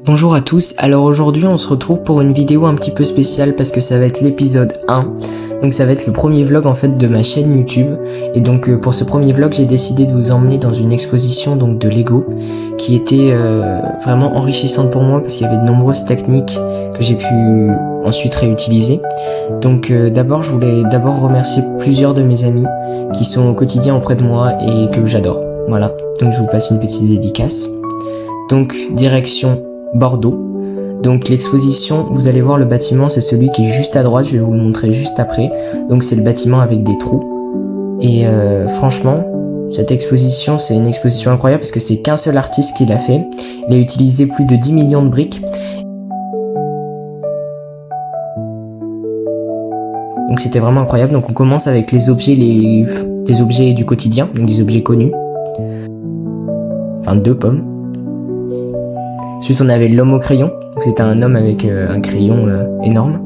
Bonjour à tous, alors aujourd'hui on se retrouve pour une vidéo un petit peu spéciale parce que ça va être l'épisode 1. Donc ça va être le premier vlog en fait de ma chaîne YouTube. Et donc pour ce premier vlog j'ai décidé de vous emmener dans une exposition donc de Lego qui était vraiment enrichissante pour moi parce qu'il y avait de nombreuses techniques que j'ai pu ensuite réutiliser. Donc d'abord je voulais remercier plusieurs de mes amis qui sont au quotidien auprès de moi et que j'adore. Voilà, donc je vous passe une petite dédicace. Donc direction Bordeaux. Donc l'exposition, vous allez voir le bâtiment, c'est celui qui est juste à droite, je vais vous le montrer juste après. Donc c'est le bâtiment avec des trous. Et franchement, cette exposition, c'est une exposition incroyable parce que c'est qu'un seul artiste qui l'a fait. Il a utilisé plus de 10 millions de briques. Donc c'était vraiment incroyable. Donc on commence avec les objets, des objets du quotidien, donc des objets connus. Enfin 2 pommes. Ensuite on avait l'homme au crayon, donc c'était un homme avec un crayon énorme.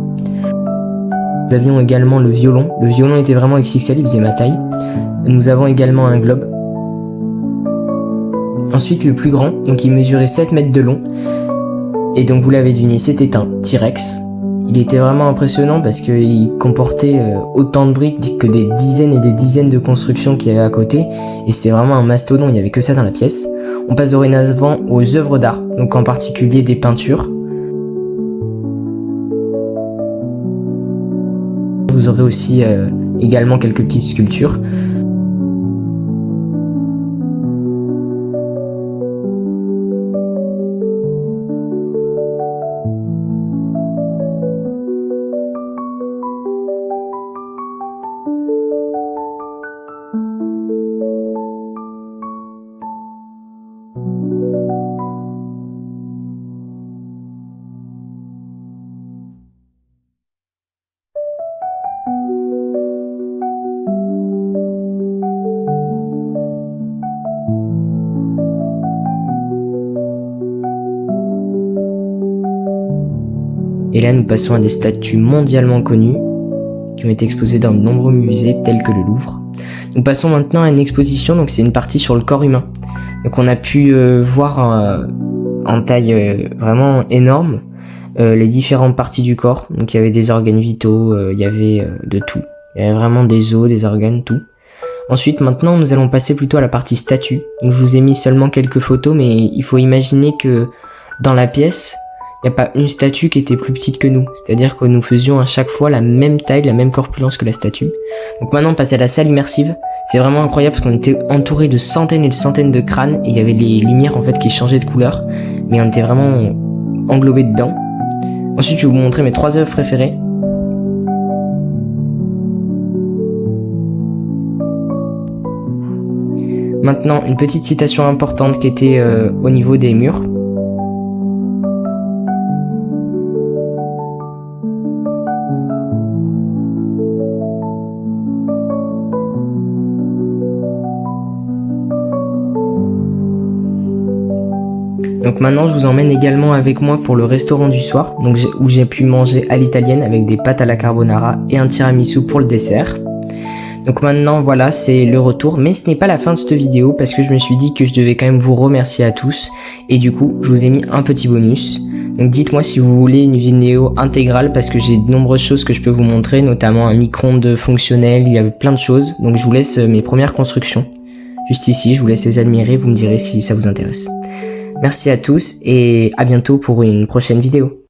Nous avions également le violon était vraiment XXL, il faisait ma taille. Nous avons également un globe. Ensuite le plus grand, donc il mesurait 7 mètres de long. Et donc vous l'avez deviné, c'était un T-Rex. Il était vraiment impressionnant parce qu'il comportait autant de briques que des dizaines et des dizaines de constructions qu'il y avait à côté. Et c'était vraiment un mastodon, il n'y avait que ça dans la pièce. On passe dorénavant aux œuvres d'art, donc en particulier des peintures. Vous aurez aussi également quelques petites sculptures. Et là, nous passons à des statues mondialement connues qui ont été exposées dans de nombreux musées tels que le Louvre. Nous passons maintenant à une exposition, donc c'est une partie sur le corps humain. Donc on a pu voir en taille vraiment énorme les différentes parties du corps. Donc il y avait des organes vitaux, il y avait de tout. Il y avait vraiment des os, des organes, tout. Ensuite, maintenant, nous allons passer plutôt à la partie statue. Donc je vous ai mis seulement quelques photos, mais il faut imaginer que dans la pièce, il n'y a pas une statue qui était plus petite que nous. C'est-à-dire que nous faisions à chaque fois la même taille, la même corpulence que la statue. Donc maintenant, on passe à la salle immersive. C'est vraiment incroyable parce qu'on était entouré de centaines et de centaines de crânes. Et il y avait les lumières en fait qui changeaient de couleur. Mais on était vraiment englobés dedans. Ensuite, je vais vous montrer mes 3 œuvres préférées. Maintenant, une petite citation importante qui était au niveau des murs. Donc maintenant je vous emmène également avec moi pour le restaurant du soir, donc où j'ai pu manger à l'italienne avec des pâtes à la carbonara et un tiramisu pour le dessert. Donc maintenant voilà, c'est le retour, mais ce n'est pas la fin de cette vidéo parce que je me suis dit que je devais quand même vous remercier à tous et du coup je vous ai mis un petit bonus. Donc dites-moi si vous voulez une vidéo intégrale parce que j'ai de nombreuses choses que je peux vous montrer, notamment un micro-ondes fonctionnel, il y avait plein de choses, donc je vous laisse mes premières constructions. Juste ici, je vous laisse les admirer, vous me direz si ça vous intéresse. Merci à tous et à bientôt pour une prochaine vidéo.